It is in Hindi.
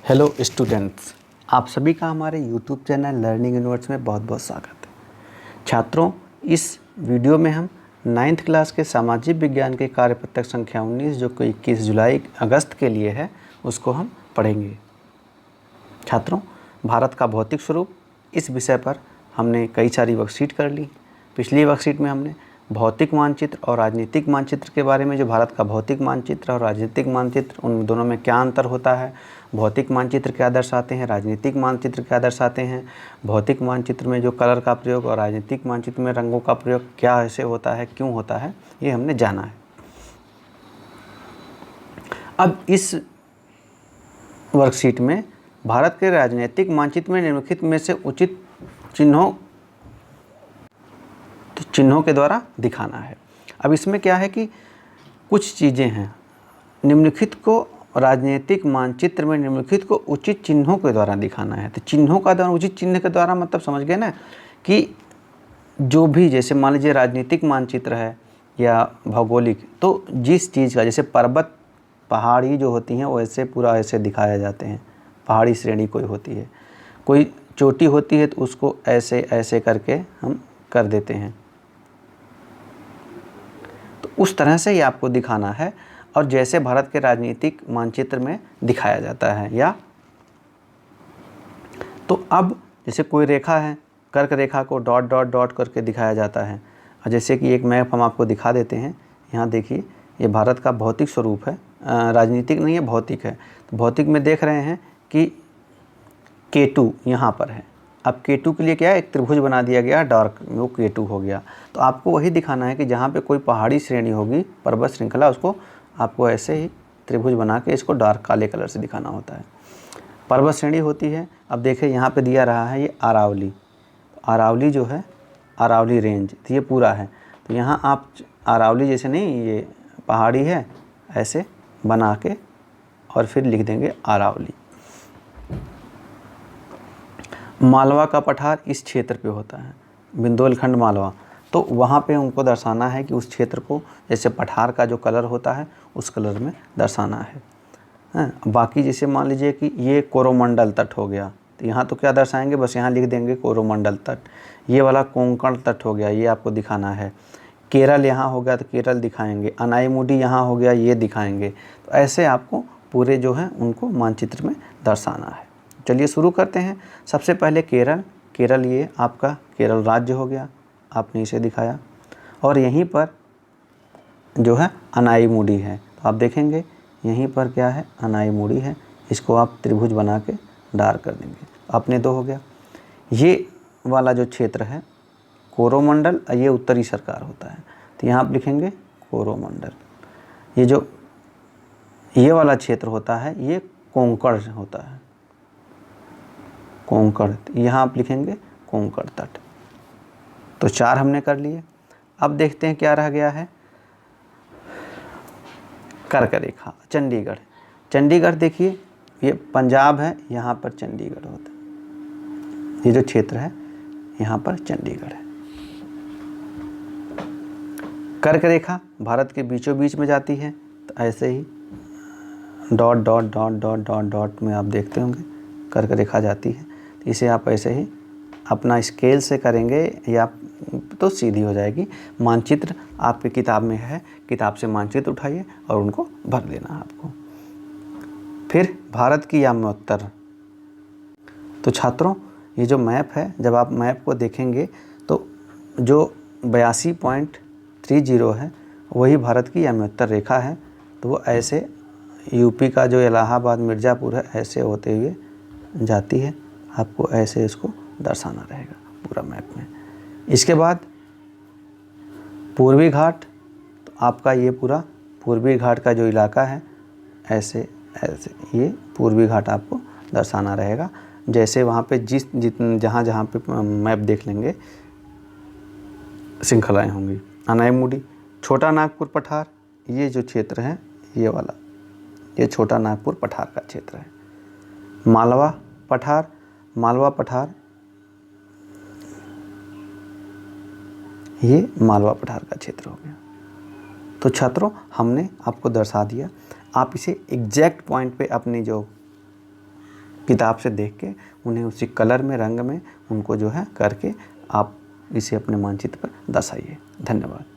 हेलो स्टूडेंट्स, आप सभी का हमारे यूट्यूब चैनल लर्निंग यूनिवर्स में बहुत बहुत स्वागत है। छात्रों, इस वीडियो में हम 9th क्लास के सामाजिक विज्ञान के कार्यपत्रक संख्या 19 जो कि 21 जुलाई अगस्त के लिए है उसको हम पढ़ेंगे। छात्रों, भारत का भौतिक स्वरूप, इस विषय पर हमने कई सारी वर्कशीट कर ली। पिछली वर्कशीट में हमने भौतिक मानचित्र और राजनीतिक मानचित्र के बारे में, जो भारत का भौतिक मानचित्र और राजनीतिक मानचित्र, उन दोनों में क्या अंतर होता है, भौतिक मानचित्र क्या दर्शाते हैं, राजनीतिक मानचित्र क्या दर्शाते हैं, भौतिक मानचित्र में जो कलर का प्रयोग और राजनीतिक मानचित्र में रंगों का प्रयोग क्या ऐसे होता है, क्यों होता है, ये हमने जाना है। अब इस वर्कशीट में भारत के राजनीतिक मानचित्र में निम्नलिखित में से उचित चिन्हों के द्वारा दिखाना है। अब इसमें क्या है कि कुछ चीज़ें हैं, निम्नलिखित को राजनीतिक मानचित्र में निम्नलिखित को उचित चिन्हों के द्वारा दिखाना है। तो चिन्हों का द्वारा, उचित चिन्ह के द्वारा मतलब समझ गए ना कि जो भी, जैसे मान लीजिए राजनीतिक मानचित्र है या भौगोलिक, तो जिस चीज़ का, जैसे पर्वत पहाड़ी जो होती हैं वो ऐसे पूरा ऐसे दिखाए जाते हैं, पहाड़ी श्रेणी कोई होती है, कोई चोटी होती है तो उसको ऐसे ऐसे करके हम कर देते हैं। तो उस तरह से ही आपको दिखाना है, और जैसे भारत के राजनीतिक मानचित्र में दिखाया जाता है। या तो अब जैसे कोई रेखा है, कर्क रेखा को डॉट डॉट डॉट करके दिखाया जाता है। और जैसे कि एक मैप हम आपको दिखा देते हैं, यहाँ देखिए, ये भारत का भौतिक स्वरूप है, राजनीतिक नहीं है, भौतिक है। तो भौतिक में देख रहे हैं कि K2 यहाँ पर है। अब K2 के लिए क्या है, एक त्रिभुज बना दिया गया डार्क, वो K2 हो गया। तो आपको वही दिखाना है कि जहाँ पे कोई पहाड़ी श्रेणी होगी, पर्वत श्रृंखला, उसको आपको ऐसे ही त्रिभुज बना के इसको डार्क काले कलर से दिखाना होता है। पर्वत श्रेणी होती है, अब देखिए यहाँ पे दिया रहा है ये अरावली। अरावली जो है, अरावली रेंज, तो ये पूरा है। तो यहाँ आप अरावली जैसे नहीं, ये पहाड़ी है, ऐसे बना के और फिर लिख देंगे अरावली। मालवा का पठार इस क्षेत्र पे होता है, बुंदेलखंड मालवा, तो वहाँ पे उनको दर्शाना है कि उस क्षेत्र को, जैसे पठार का जो कलर होता है उस कलर में दर्शाना है। बाकी जैसे मान लीजिए कि ये कोरोमंडल तट हो गया, तो यहाँ तो क्या दर्शाएंगे, बस यहाँ लिख देंगे कोरोमंडल तट। ये वाला कोंकण तट हो गया, ये आपको दिखाना है। केरल यहाँ हो गया तो केरल दिखाएंगे, अनाईमुडी यहाँ हो गया, ये दिखाएंगे। तो ऐसे आपको पूरे जो है उनको मानचित्र में दर्शाना है। चलिए शुरू करते हैं। सबसे पहले केरल, ये आपका केरल राज्य हो गया, आपने इसे दिखाया। और यहीं पर जो है अनाईमुडी है, तो आप देखेंगे यहीं पर क्या है, अनाईमुडी है, इसको आप त्रिभुज बना के डार्क कर देंगे, अपने दो हो गया। ये वाला जो क्षेत्र है कोरोमंडल, ये उत्तरी सरकार होता है, तो यहाँ आप लिखेंगे कोरोमंडल। ये जो ये वाला क्षेत्र होता है ये कोंकण होता है, कोंकण, यहाँ आप लिखेंगे कोंकण तट। तो 4 हमने कर लिए। अब देखते हैं क्या रह गया है, कर्क रेखा, चंडीगढ़। चंडीगढ़ देखिए, ये पंजाब है, यहाँ पर चंडीगढ़ होता है, ये जो क्षेत्र है यहाँ पर चंडीगढ़ है। कर्क रेखा भारत के बीचों बीच में जाती है, तो ऐसे ही dot dot dot dot dot dot में आप देखते होंगे कर्क रेखा जाती है। तो इसे आप ऐसे ही अपना स्केल से करेंगे या तो सीधी हो जाएगी। मानचित्र आपकी किताब में है, किताब से मानचित्र उठाइए और उनको भर देना है आपको। फिर भारत की याम्योत्तर। तो छात्रों, ये जो मैप है, जब आप मैप को देखेंगे तो जो 82.30 है वही भारत की याम्योत्तर रेखा है। तो वो ऐसे यूपी का जो इलाहाबाद मिर्ज़ापुर है, ऐसे होते हुए जाती है। आपको ऐसे इसको दर्शाना रहेगा पूरा मैप में। इसके बाद पूर्वी घाट, तो आपका ये पूरा पूर्वी घाट का जो इलाका है, ऐसे ऐसे ये पूर्वी घाट आपको दर्शाना रहेगा। जैसे वहाँ पे जहाँ जहाँ पे मैप देख लेंगे श्रृंखलाएँ होंगी। अनाईमुडी, छोटा नागपुर पठार, ये जो क्षेत्र है ये वाला, ये छोटा नागपुर पठार का क्षेत्र है। मालवा पठार, मालवा पठार, ये मालवा पठार का क्षेत्र हो गया। तो छात्रों, हमने आपको दर्शा दिया। आप इसे एग्जैक्ट पॉइंट पे अपनी जो किताब से देख के उन्हें उसी कलर में, रंग में उनको जो है करके आप इसे अपने मानचित्र पर दर्शाइए। धन्यवाद।